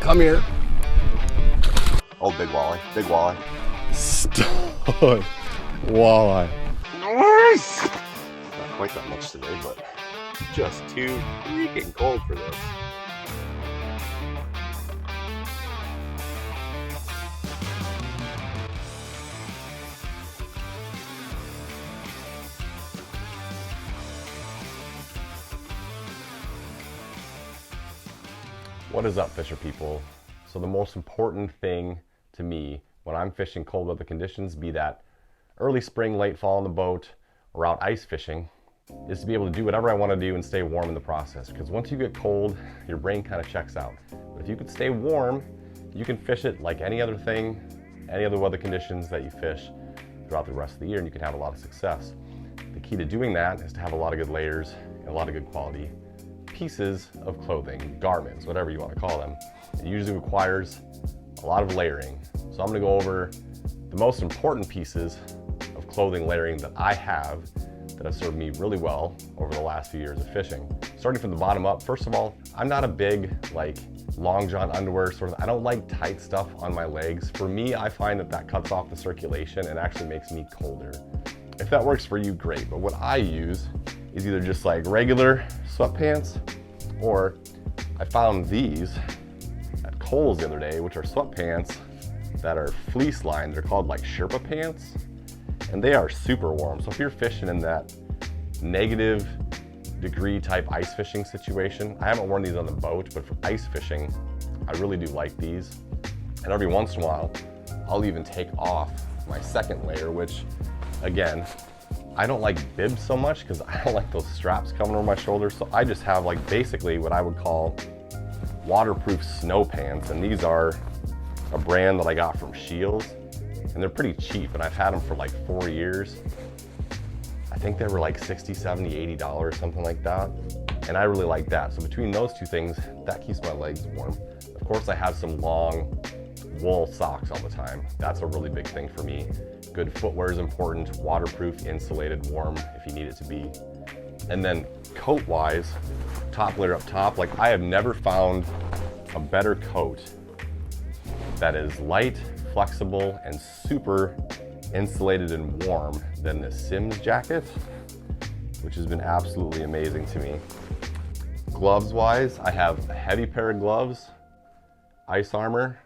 Come here. Oh, big walleye. Big walleye. Stud walleye. Nice! Not quite that much today, but just too freaking cold for this. What is up, fisher people? So the most important thing to me when I'm fishing cold weather conditions, be that early spring, late fall on the boat, or out ice fishing, is to be able to do whatever I want to do and stay warm in the process. Because once you get cold, your brain kind of checks out. But if you can stay warm, you can fish it like any other thing, any other weather conditions that you fish throughout the rest of the year, and you can have a lot of success. The key to doing that is to have a lot of good layers and a lot of good quality pieces of clothing, garments, whatever you want to call them. It usually requires a lot of layering. So I'm going to go over the most important pieces of clothing layering that I have that have served me really well over the last few years of fishing. Starting from the bottom up, first of all, I'm not a big long john underwear sort of, I don't like tight stuff on my legs. For me, I find that cuts off the circulation and actually makes me colder. If that works for you, great. But what I use is either just like regular sweatpants, or I found these at Kohl's the other day, which are sweatpants that are fleece lined. They're called like Sherpa pants, and they are super warm. So if you're fishing in that negative degree type ice fishing situation, I haven't worn these on the boat, but for ice fishing, I really do like these. And every once in a while, I'll even take off my second layer, which again, I don't like bibs so much because I don't like those straps coming over my shoulders. So I just have like basically what I would call waterproof snow pants. And these are a brand that I got from Shields, and they're pretty cheap. And I've had them for like 4 years. I think they were like $60, $70, $80, something like that. And I really like that. So between those two things, that keeps my legs warm. Of course, I have some long wool socks all the time. That's a really big thing for me. Good footwear is important, waterproof, insulated, warm if you need it to be. And then coat-wise, top layer up top, like I have never found a better coat that is light, flexible, and super insulated and warm than this Sims jacket, which has been absolutely amazing to me. Gloves-wise, I have a heavy pair of gloves, ice armor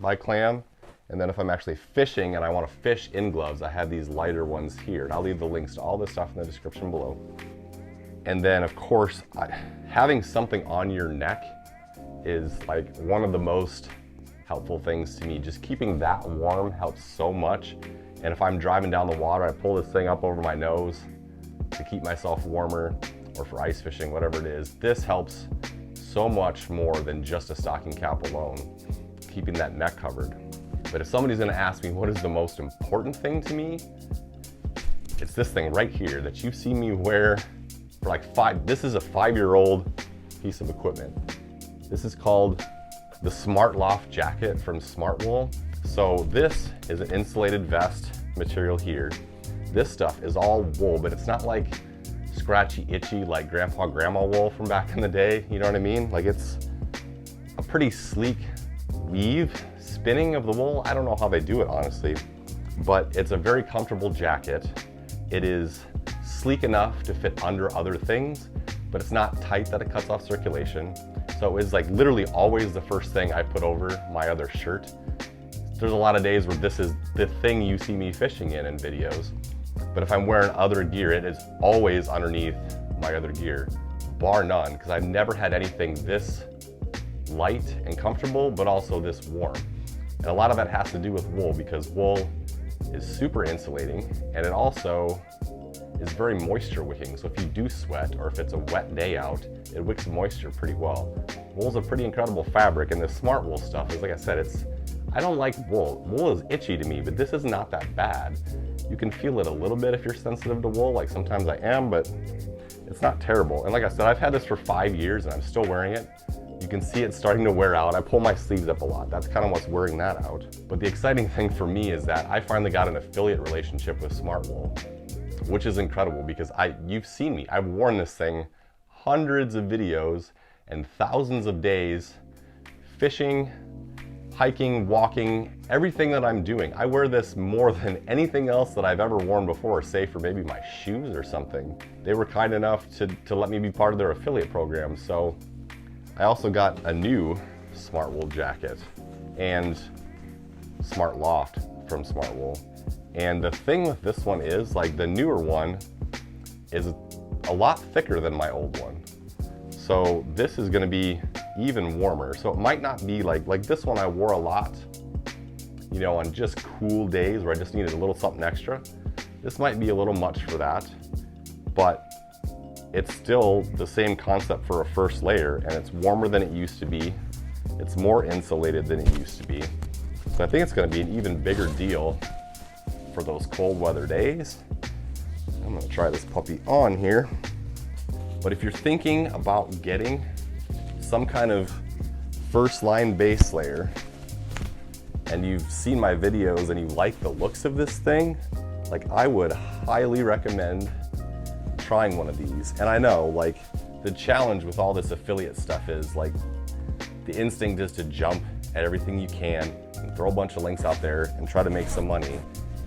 by Clam, and then if I'm actually fishing and I want to fish in gloves, I have these lighter ones here. And I'll leave the links to all this stuff in the description below. And then of course, having something on your neck is like one of the most helpful things to me. Just keeping that warm helps so much. And if I'm driving down the water, I pull this thing up over my nose to keep myself warmer, or for ice fishing, whatever it is. This helps so much more than just a stocking cap alone, keeping that neck covered. But if somebody's gonna ask me what is the most important thing to me, it's this thing right here that you see me wear for like this is a 5-year-old piece of equipment. This is called the Smartloft Jacket from SmartWool. So this is an insulated vest material here. This stuff is all wool, but it's not like scratchy, itchy, like grandpa, grandma wool from back in the day. You know what I mean? Like it's a pretty sleek weave, spinning of the wool. I don't know how they do it, honestly, but it's a very comfortable jacket. It is sleek enough to fit under other things, but it's not tight that it cuts off circulation. So it's like literally always the first thing I put over my other shirt. There's a lot of days where this is the thing you see me fishing in videos, but if I'm wearing other gear, it is always underneath my other gear, bar none, because I've never had anything this light and comfortable, but also this warm. And a lot of that has to do with wool, because wool is super insulating, and it also is very moisture wicking. So if you do sweat, or if it's a wet day out, it wicks moisture pretty well. Wool's a pretty incredible fabric, and the SmartWool stuff is, like I said, I don't like wool. Wool is itchy to me, but this is not that bad. You can feel it a little bit if you're sensitive to wool, like sometimes I am, but it's not terrible. And like I said, I've had this for 5 years and I'm still wearing it. You can see it starting to wear out. I pull my sleeves up a lot. That's kind of what's wearing that out. But the exciting thing for me is that I finally got an affiliate relationship with SmartWool, which is incredible because you've seen me. I've worn this thing hundreds of videos and thousands of days fishing, hiking, walking, everything that I'm doing. I wear this more than anything else that I've ever worn before, save for maybe my shoes or something. They were kind enough to let me be part of their affiliate program. So I also got a new SmartWool jacket and Smartloft from SmartWool. And the thing with this one is, like, the newer one is a lot thicker than my old one. So this is gonna be even warmer. So it might not be like this one I wore a lot, you know, on just cool days where I just needed a little something extra. This might be a little much for that, but it's still the same concept for a first layer, and it's warmer than it used to be. It's more insulated than it used to be. So I think it's gonna be an even bigger deal for those cold weather days. I'm gonna try this puppy on here. But if you're thinking about getting some kind of first line base layer, and you've seen my videos and you like the looks of this thing, like, I would highly recommend trying one of these. And I know, like, the challenge with all this affiliate stuff is, like, the instinct is to jump at everything you can and throw a bunch of links out there and try to make some money.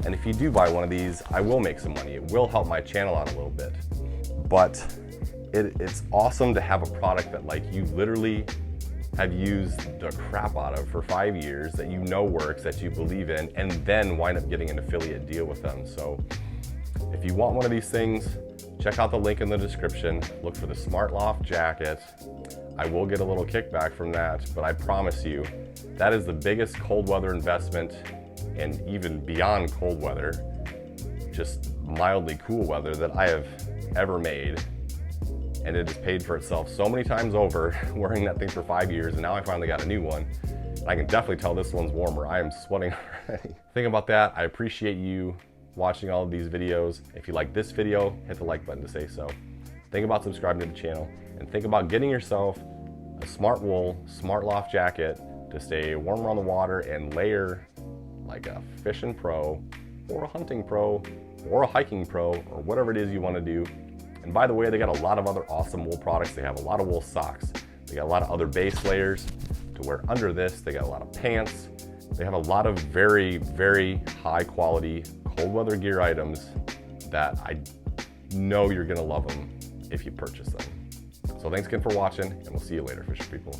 And if you do buy one of these, I will make some money. It will help my channel out a little bit. But it's awesome to have a product that, like, you literally have used the crap out of for 5 years, that you know works, that you believe in, and then wind up getting an affiliate deal with them. So if you want one of these things, check out the link in the description. Look for the Smartloft jacket. I will get a little kickback from that, but I promise you, that is the biggest cold weather investment, and even beyond cold weather, just mildly cool weather, that I have ever made. And it has paid for itself so many times over, wearing that thing for 5 years, and now I finally got a new one. I can definitely tell this one's warmer. I am sweating already. Think about that. I appreciate you watching all of these videos. If you like this video, hit the like button to say so. Think about subscribing to the channel, and think about getting yourself a SmartWool Smartloft jacket to stay warmer on the water and layer like a fishing pro or a hunting pro or a hiking pro or whatever it is you want to do. And by the way, they got a lot of other awesome wool products. They have a lot of wool socks. They got a lot of other base layers to wear under this. They got a lot of pants. They have a lot of very, very high quality cold weather gear items that I know you're gonna love them if you purchase them. So thanks again for watching, and we'll see you later, fisher people.